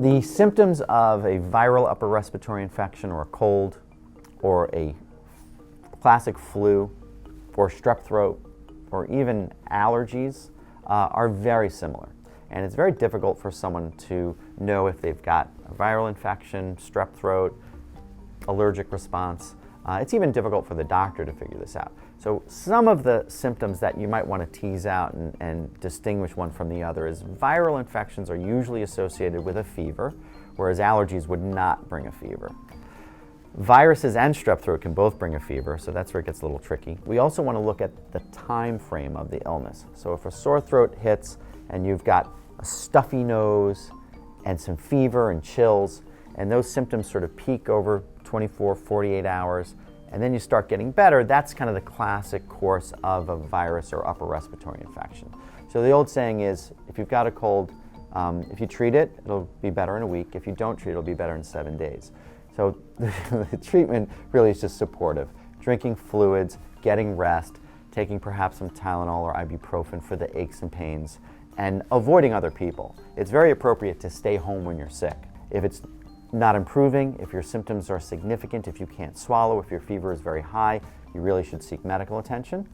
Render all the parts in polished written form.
The symptoms of a viral upper respiratory infection or a cold or a classic flu or strep throat or even allergies are very similar. And it's very difficult for someone to know if they've got a viral infection, strep throat, allergic response. It's even difficult for the doctor to figure this out. So some of the symptoms that you might want to tease out and distinguish one from the other is viral infections are usually associated with a fever, whereas allergies would not bring a fever. Viruses and strep throat can both bring a fever, so that's where it gets a little tricky. We also want to look at the time frame of the illness. So if a sore throat hits and you've got a stuffy nose and some fever and chills, and those symptoms sort of peak over 24, 48 hours, and then you start getting better, that's kind of the classic course of a virus or upper respiratory infection. So the old saying is, if you've got a cold, if you treat it, it'll be better in a week. If you don't treat it, it'll be better in 7 days. So the treatment really is just supportive. Drinking fluids, getting rest, taking perhaps some Tylenol or ibuprofen for the aches and pains, and avoiding other people. It's very appropriate to stay home when you're sick. If it's not improving, if your symptoms are significant, if you can't swallow, if your fever is very high, you really should seek medical attention.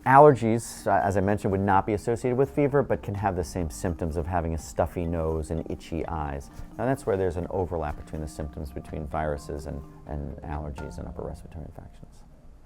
Allergies, as I mentioned, would not be associated with fever, but can have the same symptoms of having a stuffy nose and itchy eyes. Now that's where there's an overlap between the symptoms between viruses and allergies and upper respiratory infections.